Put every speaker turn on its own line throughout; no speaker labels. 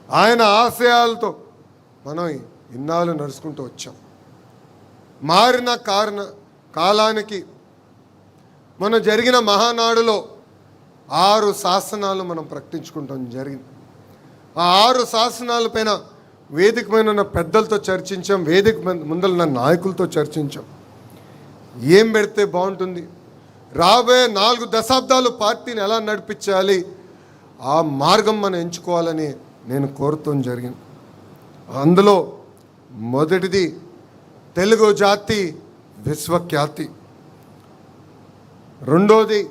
ఆయన ఆశయాలతో మనం ఇన్నాళ్ళు నడుచుకుంటూ వచ్చాం. మారిన కాలానికి మనం జరిగిన మహానాడులో 6 శాసనాలు మనం ప్రకటించుకుంటాం జరిగింది. ఆ 6 శాసనాలపైన వేదిక పైన ఉన్న పెద్దలతో చర్చించాం, వేదిక ముందర ఉన్న నాయకులతో చర్చించాం. ఏం పెడితే బాగుంటుంది, రాబోయే 4 దశాబ్దాలు పార్టీని ఎలా నడిపించాలి, ఆ మార్గం మనం ఎంచుకోవాలని నేను కోరుతాం జరిగింది. అందులో మొదటిది తెలుగు జాతి విశ్వఖ్యాతి, రెండోది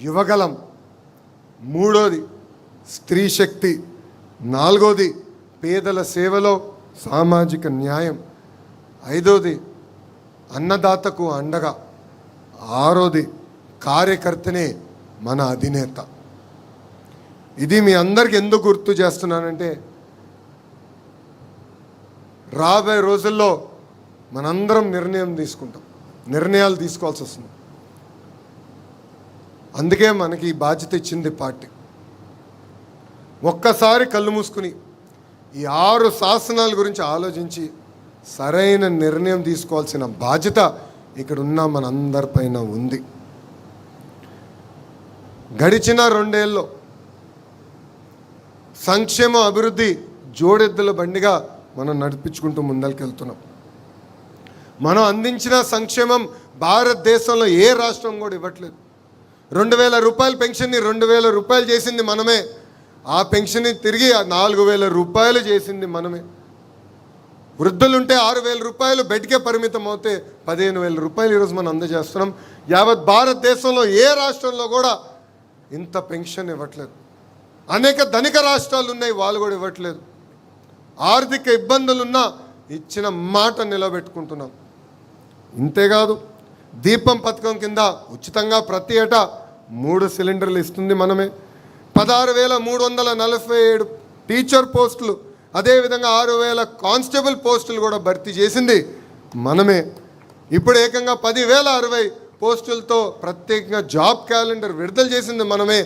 యువగలం, మూడోది స్త్రీ శక్తి, నాలుగోది పేదల సేవలో సామాజిక న్యాయం, ఐదోది అన్నదాతకు అండగా, ఆరోది కార్యకర్తనే మన అధినేత. ఇది మీ అందరికి ఎందుకు గుర్తు చేస్తున్నానంటే, రాబోయే రోజుల్లో మనందరం నిర్ణయాలు తీసుకోవాల్సి వస్తుంది. అందుకే మనకి ఈ బాధ్యత ఇచ్చింది పార్టీ. ఒక్కసారి కళ్ళు మూసుకుని ఈ 6 శాసనాల గురించి ఆలోచించి సరైన నిర్ణయం తీసుకోవాల్సిన బాధ్యత ఇక్కడ ఉన్న మనందరిపైన ఉంది. గడిచిన 2 ఏళ్ళలో సంక్షేమ అభివృద్ధి జోడెద్దుల బండిగా మనం నడిపించుకుంటూ ముందరికెళ్తున్నాం. మనం అందించిన సంక్షేమం భారతదేశంలో ఏ రాష్ట్రం కూడా ఇవ్వట్లేదు. 2000 రూపాయల పెన్షన్ని 2000 రూపాయలు చేసింది మనమే. ఆ పెన్షన్ని తిరిగి 4000 రూపాయలు చేసింది మనమే. వృద్ధులుంటే 6000 రూపాయలు బెడ్కే పరిమితం అవుతే 15000 రూపాయలు ఈరోజు మనం అందజేస్తున్నాం. యావత్ భారతదేశంలో ఏ రాష్ట్రంలో కూడా ఇంత పెన్షన్ ఇవ్వట్లేదు. అనేక ధనిక రాష్ట్రాలు ఉన్నాయి, వాళ్ళు కూడా ఇవ్వట్లేదు. ఆర్థిక ఇబ్బందులున్నా ఇచ్చిన మాట నిలబెట్టుకుంటున్నాం. ఇంతేకాదు, దీపం పథకం కింద ఉచితంగా ప్రతి ఏటా 3 సిలిండర్లు ఇస్తుంది మనమే. 16,347 టీచర్ పోస్టులు, అదేవిధంగా 6,000 కానిస్టేబుల్ పోస్టులు కూడా భర్తీ చేసింది మనమే. ఇప్పుడు ఏకంగా 10,060 పోస్టులతో ప్రత్యేకంగా జాబ్ క్యాలెండర్ విడుదల చేసింది మనమే.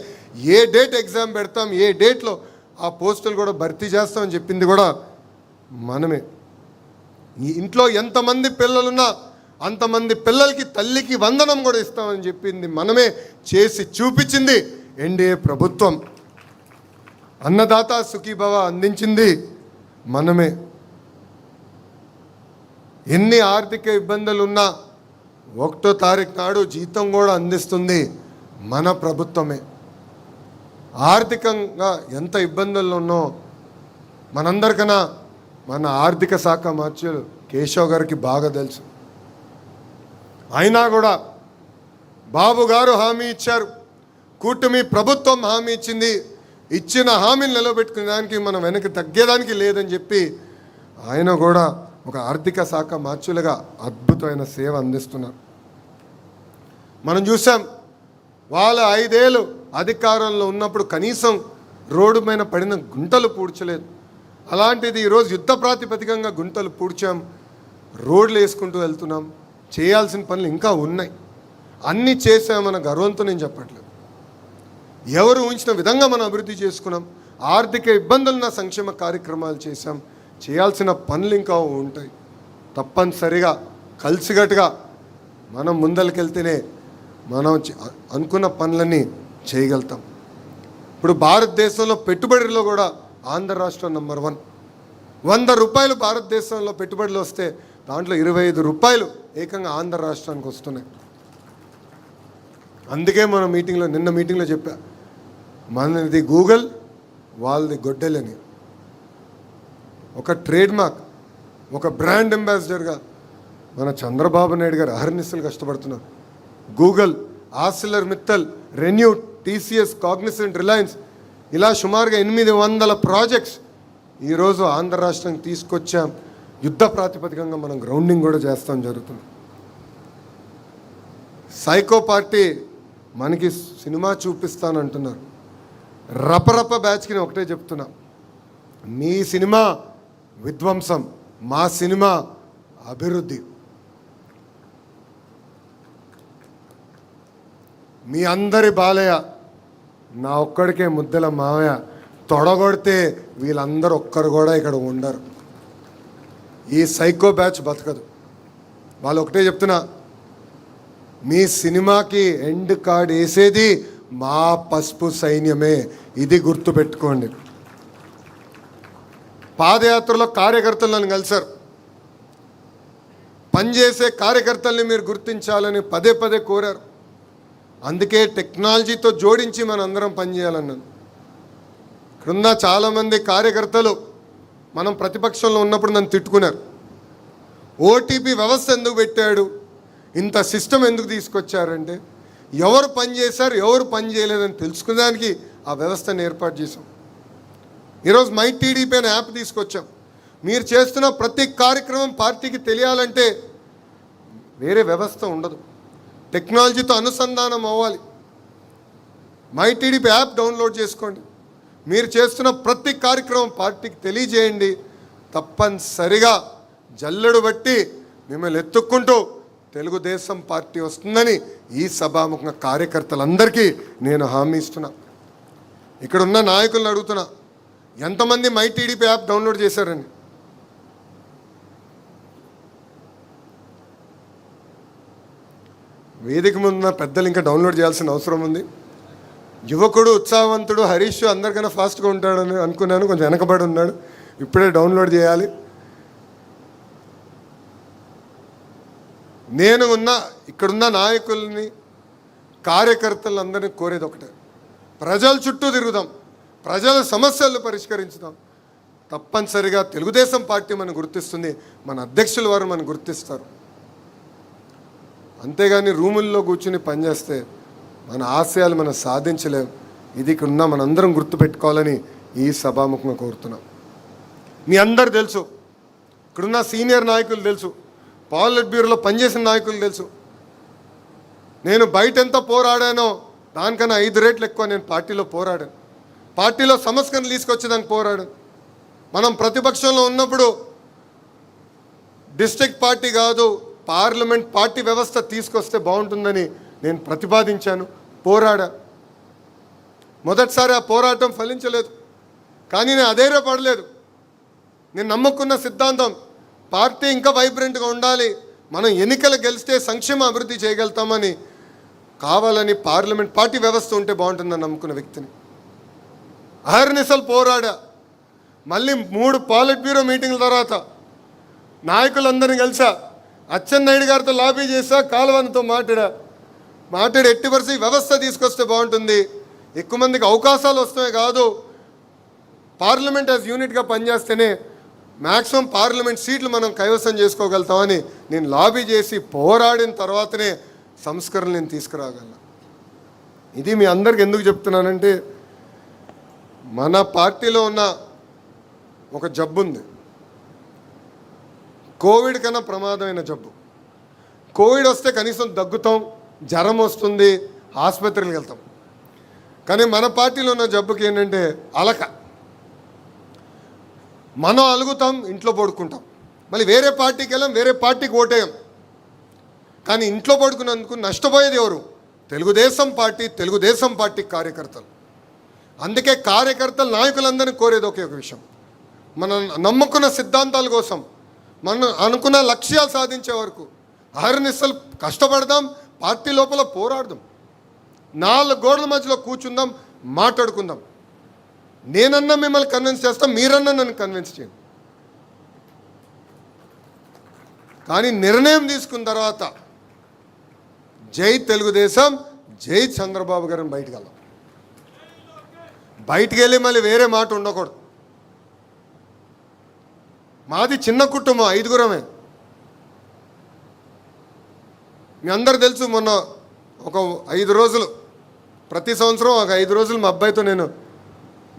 ఏ డేట్ ఎగ్జామ్ పెడతాం, ఏ డేట్లో ఆ పోస్టులు కూడా భర్తీ చేస్తామని చెప్పింది కూడా మనమే. ఈ ఇంట్లో ఎంతమంది పిల్లలున్నా అంతమంది పిల్లలకి తల్లికి వందనం కూడా ఇస్తామని చెప్పింది మనమే. చేసి చూపించింది ఎన్డీఏ ప్రభుత్వం. అన్నదాత సుఖీభవ అందించింది మనమే. ఎన్ని ఆర్థిక ఇబ్బందులున్నా 1వ తారీఖు నాడు జీతం కూడా అందిస్తుంది మన ప్రభుత్వమే. ఆర్థికంగా ఎంత ఇబ్బందుల్లో ఉన్నో మనందరికన్నా మన ఆర్థిక శాఖ మంత్రులు కేశవ్ గారికి బాగా తెలుసు. అయినా కూడా బాబు గారు హామీ ఇచ్చారు, కూటమి ప్రభుత్వం హామీ ఇచ్చింది, ఇచ్చిన హామీని నిలబెట్టుకునే దానికి మనం వెనక్కి తగ్గేదానికి లేదని చెప్పి ఆయన కూడా ఒక ఆర్థిక శాఖ మంత్రులుగా అద్భుతమైన సేవ అందిస్తున్నారు. మనం చూసాం, వాళ్ళ 5 ఏళ్ళు అధికారంలో ఉన్నప్పుడు కనీసం రోడ్డు పైన పడిన గుంటలు పూడ్చలేదు. అలాంటిది ఈరోజు యుద్ధ ప్రాతిపదికంగా గుంటలు పూడ్చాం, రోడ్లు వేసుకుంటూ వెళ్తున్నాం. చేయాల్సిన పనులు ఇంకా ఉన్నాయి. అన్నీ చేసామన్న గర్వంతో నేను చెప్పట్లేదు. ఎవరు ఊహించిన విధంగా మనం అభివృద్ధి చేసుకున్నాం. ఆర్థిక ఇబ్బందులున్న సంక్షేమ కార్యక్రమాలు చేశాం. చేయాల్సిన పనులు ఇంకా ఉంటాయి. తప్పనిసరిగా కలిసికట్టుగా మనం ముందరికెళ్తేనే మనం అనుకున్న పనులన్నీ చేయగలుగుతాం. ఇప్పుడు భారతదేశంలో పెట్టుబడిలో కూడా ఆంధ్ర రాష్ట్రం నంబర్ 1. 100 రూపాయలు భారతదేశంలో పెట్టుబడులు వస్తే దాంట్లో 25 రూపాయలు ఏకంగా ఆంధ్ర రాష్ట్రానికి వస్తున్నాయి. అందుకే మనం నిన్న మీటింగ్లో చెప్పా, మనది గూగుల్, వాళ్ళది గొడ్డలని. ఒక ట్రేడ్ మార్క్, ఒక బ్రాండ్ అంబాసిడర్గా మన చంద్రబాబు నాయుడు గారు అహర్నిశలు కష్టపడుతున్నారు. Google, Arcelor Mittal, renew, TCS, Cognizant, Reliance ఇలా సుమారుగా 800 ప్రాజెక్ట్స్ ఈరోజు ఆంధ్ర రాష్ట్రానికి తీసుకొచ్చాం. యుద్ధ ప్రాతిపదికంగా మనం గ్రౌండింగ్ కూడా చేస్తాం జరుగుతుంది. సైకో పార్టీ మనకి సినిమా చూపిస్తానంటున్నారు. రపరప బ్యాచ్కి ఒకటే చెప్తున్నా, మీ సినిమా విధ్వంసం, మా సినిమా అభివృద్ధి. మీ అందరి బాలయ్య, నా ఒక్కడికే ముద్దల మావయ్య తొడగొడితే వీళ్ళందరూ ఒక్కరు కూడా ఇక్కడ ఉండరు. ఈ సైకో బ్యాచ్ బతకదు. వాళ్ళు ఒకటే చెప్తున్నా, మీ సినిమాకి ఎండ్ కార్డ్ వేసేది మా పసుపు సైన్యమే, ఇది గుర్తుపెట్టుకోండి. పాదయాత్రలో కార్యకర్తలు నన్ను కలిశారు. పనిచేసే కార్యకర్తల్ని మీరు గుర్తించాలని పదే పదే కోరారు. అందుకే టెక్నాలజీతో జోడించి మనం అందరం పనిచేయాలన్నాను. ఇక్కడున్న చాలామంది కార్యకర్తలు మనం ప్రతిపక్షంలో ఉన్నప్పుడు నన్ను తిట్టుకున్నారు. ఓటీపీ వ్యవస్థ ఎందుకు పెట్టాడు, ఇంత సిస్టమ్ ఎందుకు తీసుకొచ్చారంటే ఎవరు పని చేశారు ఎవరు పని చేయలేదని తెలుసుకునేదానికి ఆ వ్యవస్థను ఏర్పాటు చేశాం. ఈరోజు మై టీడీపీ అనే యాప్ తీసుకొచ్చాం. మీరు చేస్తున్న ప్రతి కార్యక్రమం పార్టీకి తెలియాలంటే వేరే వ్యవస్థ ఉండదు, టెక్నాలజీతో అనుసంధానం అవ్వాలి. మై టీడీపీ యాప్ డౌన్లోడ్ చేసుకోండి. మీరు చేస్తున్న ప్రతి కార్యక్రమం పార్టీకి తెలియజేయండి. తప్పనిసరిగా జల్లెడు బట్టి మిమ్మల్ని ఎత్తుక్కుంటూ తెలుగుదేశం పార్టీ వస్తుందని ఈ సభాముఖంగా కార్యకర్తలందరికీ నేను హామీ ఇస్తున్నా. ఇక్కడున్న నాయకులను అడుగుతున్నా, ఎంతమంది మై టీడీపీ యాప్ డౌన్లోడ్ చేశారని? వేదిక ముందున్న పెద్దలు ఇంకా డౌన్లోడ్ చేయాల్సిన అవసరం ఉంది. యువకుడు ఉత్సాహవంతుడు హరీష్ అందరికన్నా ఫాస్ట్గా ఉంటాడని అనుకున్నాను, కొంచెం వెనకబడి ఉన్నాడు. ఇప్పుడే డౌన్లోడ్ చేయాలి. నేను ఇక్కడున్న నాయకుల్ని కార్యకర్తలందరినీ కోరేది ఒకటే, ప్రజల చుట్టూ తిరుగుదాం, ప్రజల సమస్యలను పరిష్కరించుదాం. తప్పనిసరిగా తెలుగుదేశం పార్టీ మనం గుర్తిస్తుంది, మన అధ్యక్షుల వారు మనం గుర్తిస్తారు. అంతేగాని రూముల్లో కూర్చుని పనిచేస్తే మన ఆశయాలు మనం సాధించలేం. ఇది ఇక్కడున్న మనందరం గుర్తుపెట్టుకోవాలని ఈ సభాముఖంగా కోరుతున్నాం. మీ అందరు తెలుసు, ఇక్కడున్న సీనియర్ నాయకులు తెలుసు, పాలిట్ బ్యూరోలో పనిచేసిన నాయకులు తెలుసు. నేను బయట ఎంత పోరాడానో దానికన్నా 5 రెట్లు ఎక్కువ నేను పార్టీలో పోరాడాను. పార్టీలో సంస్కరణలు తీసుకొచ్చేదానికి పోరాడాను. మనం ప్రతిపక్షంలో ఉన్నప్పుడు డిస్ట్రిక్ట్ పార్టీ కాదు పార్లమెంట్ పార్టీ వ్యవస్థ తీసుకొస్తే బాగుంటుందని నేను ప్రతిపాదించాను, పోరాడా. మొదటిసారి ఆ పోరాటం ఫలించలేదు, కానీ నేను అధైర్యపడలేదు. నేను నమ్ముకున్న సిద్ధాంతం పార్టీ ఇంకా వైబ్రెంట్గా ఉండాలి, మనం ఎన్నికలు గెలిస్తే సంక్షేమ అభివృద్ధి చేయగలుగుతామని, కావాలని పార్లమెంట్ పార్టీ వ్యవస్థ ఉంటే బాగుంటుందని నమ్ముకున్న వ్యక్తిని. అహర్నిశలు పోరాడా. మళ్ళీ 3 పాలిట్ బ్యూరో మీటింగ్ల తర్వాత నాయకులందరినీ కలిసా, అచ్చెన్నాయుడు గారితో లాబీ చేశా, కాలువనితో మాట్లాడి ఎట్టి పరిస్థితి వ్యవస్థ తీసుకొస్తే బాగుంటుంది, ఎక్కువ మందికి అవకాశాలు వస్తాయి కాదు, పార్లమెంట్ యాజ్ యూనిట్గా పనిచేస్తేనే మ్యాక్సిమం పార్లమెంట్ సీట్లు మనం కైవసం చేసుకోగలుగుతామని నేను లాబీ చేసి పోరాడిన తర్వాతనే సంస్కరణలు నేను తీసుకురాగలను. ఇది మీ అందరికి ఎందుకు చెప్తున్నానంటే, మన పార్టీలో ఉన్న ఒక జబ్బు ఉంది, కోవిడ్ కన్నా ప్రమాదమైన జబ్బు. కోవిడ్ వస్తే కనీసం దగ్గుతాం, జ్వరం వస్తుంది, ఆసుపత్రికి వెళ్తాం. కానీ మన పార్టీలో ఉన్న జబ్బుకి ఏంటంటే అలక. మనం అలుగుతాం, ఇంట్లో పడుకుంటాం, మళ్ళీ వేరే పార్టీకి వెళ్ళాం, వేరే పార్టీకి ఓటేయం. కానీ ఇంట్లో పడుకున్నందుకు నష్టపోయేది ఎవరు? తెలుగుదేశం పార్టీ కార్యకర్తలు. అందుకే కార్యకర్తలు నాయకులందరినీ కోరేది ఒకే ఒక విషయం, మనం నమ్ముకున్న సిద్ధాంతాల కోసం మనం అనుకున్న లక్ష్యాలు సాధించే వరకు అహర్నిశలు కష్టపడదాం, పార్టీ లోపల పోరాడదాం, 4 గోడల మధ్యలో కూర్చుందాం, మాట్లాడుకుందాం. నేనన్నా మిమ్మల్ని కన్విన్స్ చేస్తాం, మీరన్నా నన్ను కన్విన్స్ చేయండి. కానీ నిర్ణయం తీసుకున్న తర్వాత జై తెలుగుదేశం, జై చంద్రబాబు గారిని బయటికి వెళ్దాం. బయటికి వెళ్ళి మళ్ళీ వేరే మాట ఉండకూడదు. మాది చిన్న కుటుంబం, 5గురమే. మీ అందరు తెలుసు, మొన్న ఒక 5 రోజులు, ప్రతి సంవత్సరం ఒక 5 రోజులు మా అబ్బాయితో నేను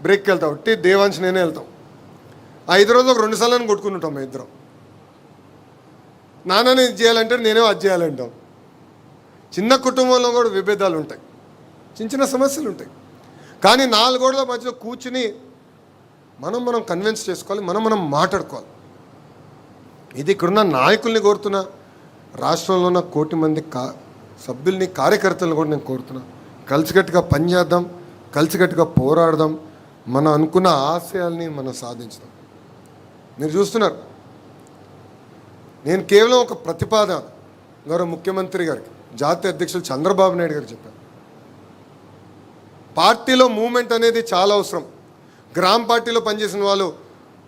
బ్రేక్కి వెళ్తాం, దేవాంశ్ నేనే వెళ్తాం. 5 రోజులు ఒక 2 సార్లు కొట్టుకుంటాం మా ఇద్దరం. నాన్నని ఇది చేయాలంటే నేనే అది చేయాలంటాం. చిన్న కుటుంబంలో కూడా విభేదాలు ఉంటాయి, చిన్న సమస్యలు ఉంటాయి. కానీ 4 గోడల మధ్యలో కూర్చుని మనం కన్విన్స్ చేసుకోవాలి, మనం మాట్లాడుకోవాలి. ఇది ఇక్కడున్న నాయకుల్ని కోరుతున్నా, రాష్ట్రంలో ఉన్న 1 కోటి మంది సభ్యుల్ని, కార్యకర్తలను కూడా నేను కోరుతున్నా. కలిసికట్టుగా పనిచేద్దాం, కలిసికట్టుగా పోరాడదాం. మనం అనుకున్న ఆశయాల్ని మనం సాధించడం. మీరు చూస్తున్నారు, నేను కేవలం ఒక ప్రతిపాదన గౌరవ ముఖ్యమంత్రి గారికి, జాతీయ అధ్యక్షులు చంద్రబాబు నాయుడు గారికి చెప్పాను. పార్టీలో మూమెంట్ అనేది చాలా అవసరం. గ్రామ పార్టీలో పనిచేసిన వాళ్ళు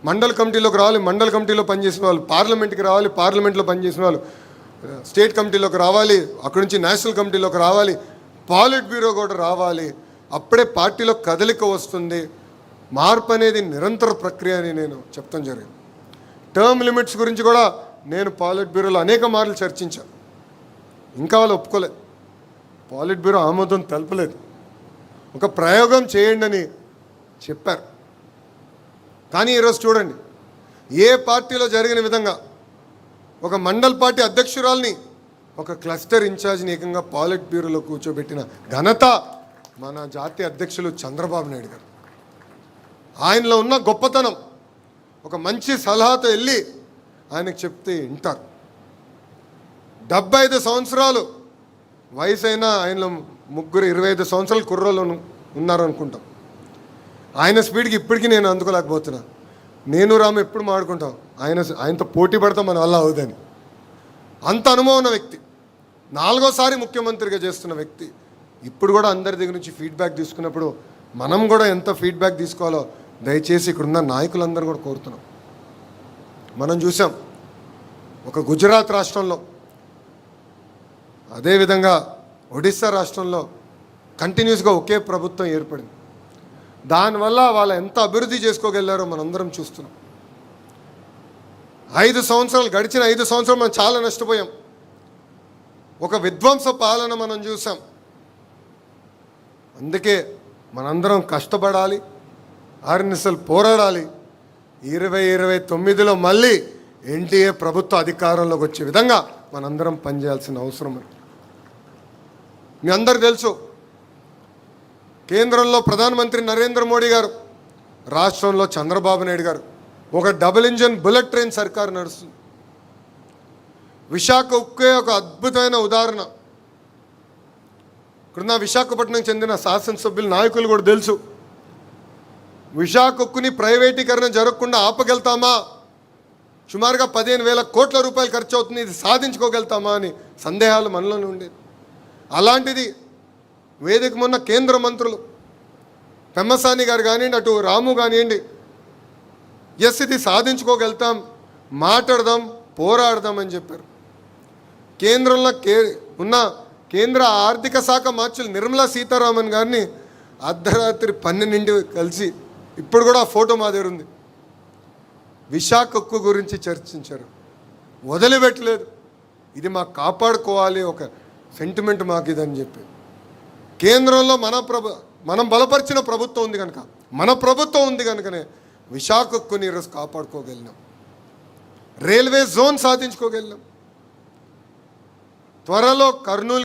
మండల కమిటీలోకి రావాలి, మండల కమిటీలో పనిచేసిన వాళ్ళు పార్లమెంట్కి రావాలి, పార్లమెంట్లో పనిచేసిన వాళ్ళు స్టేట్ కమిటీలోకి రావాలి, అక్కడి నుంచి నేషనల్ కమిటీలోకి రావాలి, పాలిట్ బ్యూరో కూడా రావాలి. అప్పుడే పార్టీలో కదలిక వస్తుంది. మార్పు అనేది నిరంతర ప్రక్రియ అని నేను చెప్తాను జరిగింది. టర్మ్ లిమిట్స్ గురించి కూడా నేను పాలిట్ బ్యూరోలో అనేక మార్లు చర్చించాను. ఇంకా వాళ్ళు ఒప్పుకోలేదు, పాలిట్ బ్యూరో ఆమోదం తెలపలేదు. ఒక ప్రయోగం చేయండి అని చెప్పారు. కానీ ఈరోజు చూడండి, ఏ పార్టీలో జరిగిన విధంగా ఒక మండల్ పార్టీ అధ్యక్షురాల్ని ఒక క్లస్టర్ ఇన్ఛార్జ్ని ఏకంగా పాలిట్ బ్యూరోలో కూర్చోబెట్టిన ఘనత మన జాతీయ అధ్యక్షులు చంద్రబాబు నాయుడు గారు. ఆయనలో ఉన్న గొప్పతనం, ఒక మంచి సలహాతో వెళ్ళి ఆయనకు చెప్తే వింటారు. 75 సంవత్సరాలు వయసు అయినా ఆయనలో 25 సంవత్సరాలు కుర్రోళ్ళు ఉన్నారు అనుకుంటాం. ఆయన స్పీడ్కి ఇప్పటికీ నేను అందుకోలేకపోతున్నా. నేను రాము ఎప్పుడు మాడుకుంటాం, ఆయనతో పోటీ పడతాం మన వల్ల అవుదని. అంత అనుభవం ఉన్న వ్యక్తి, 4వ సారి ముఖ్యమంత్రిగా చేస్తున్న వ్యక్తి. ఇప్పుడు కూడా అందరి దగ్గర నుంచి ఫీడ్బ్యాక్ తీసుకున్నప్పుడు మనం కూడా ఎంత ఫీడ్బ్యాక్ తీసుకోవాలో దయచేసి ఇక్కడున్న నాయకులందరూ కూడా కోరుతున్నాం. మనం చూసాం ఒక గుజరాత్ రాష్ట్రంలో, అదేవిధంగా ఒడిస్సా రాష్ట్రంలో కంటిన్యూస్గా ఒకే ప్రభుత్వం ఏర్పడింది. దానివల్ల వాళ్ళు ఎంత అభివృద్ధి చేసుకోగలిగారో మనందరం చూస్తున్నాం. 5 సంవత్సరాలు గడిచిన 5 సంవత్సరాలు మనం చాలా నష్టపోయాం. ఒక విధ్వంస పాలన మనం చూసాం. అందుకే మనందరం కష్టపడాలి, ఆర్నిసలు పోరాడాలి. 2029లో మళ్ళీ ఎన్డీఏ ప్రభుత్వ అధికారంలోకి వచ్చే విధంగా మనందరం పనిచేయాల్సిన అవసరం. మీ అందరికీ తెలుసు, కేంద్రంలో ప్రధానమంత్రి నరేంద్ర మోడీ గారు, రాష్ట్రంలో చంద్రబాబు నాయుడు గారు ఒక డబుల్ ఇంజన్ బుల్లెట్ ట్రైన్ సర్కారు నడుస్తుంది. విశాఖ ఉక్కే ఒక అద్భుతమైన ఉదాహరణ. ఇక్కడున్న విశాఖపట్నం చెందిన శాసనసభ్యుల నాయకులు కూడా తెలుసు, విశాఖ ఉక్కుని ప్రైవేటీకరణ జరగకుండా ఆపగలుగుతామా, సుమారుగా 15,000 కోట్ల రూపాయలు ఖర్చు అవుతుంది, ఇది సాధించుకోగలుగుతామా అని సందేహాలు మనలోనే ఉండేది. అలాంటిది వేదిక మొన్న కేంద్ర మంత్రులు పెమ్మసాని గారు కానివ్వండి, అటు రాము కానివ్వండి, ఎస్ ఇది సాధించుకోగలుగుతాం, మాట్లాడదాం, పోరాడదాం అని చెప్పారు. కేంద్రంలో ఉన్న కేంద్ర ఆర్థిక శాఖ మార్చులు నిర్మలా సీతారామన్ గారిని అర్ధరాత్రి 12 కలిసి, ఇప్పుడు కూడా ఆ ఫోటో మా దగ్గర ఉంది, విశాఖ ఉక్కు గురించి చర్చించారు. వదిలిపెట్టలేదు, ఇది మాకు కాపాడుకోవాలి, ఒక సెంటిమెంట్ మాకు ఇదని చెప్పి. కేంద్రంలో మనం బలపరిచిన ప్రభుత్వం ఉంది కనుక, మన ప్రభుత్వం ఉంది కనుకనే విశాఖ ఉక్కుని ఈరోజు కాపాడుకోగలిగినాం, రైల్వే జోన్ సాధించుకోగలిగినాం. త్వరలో కర్నూలు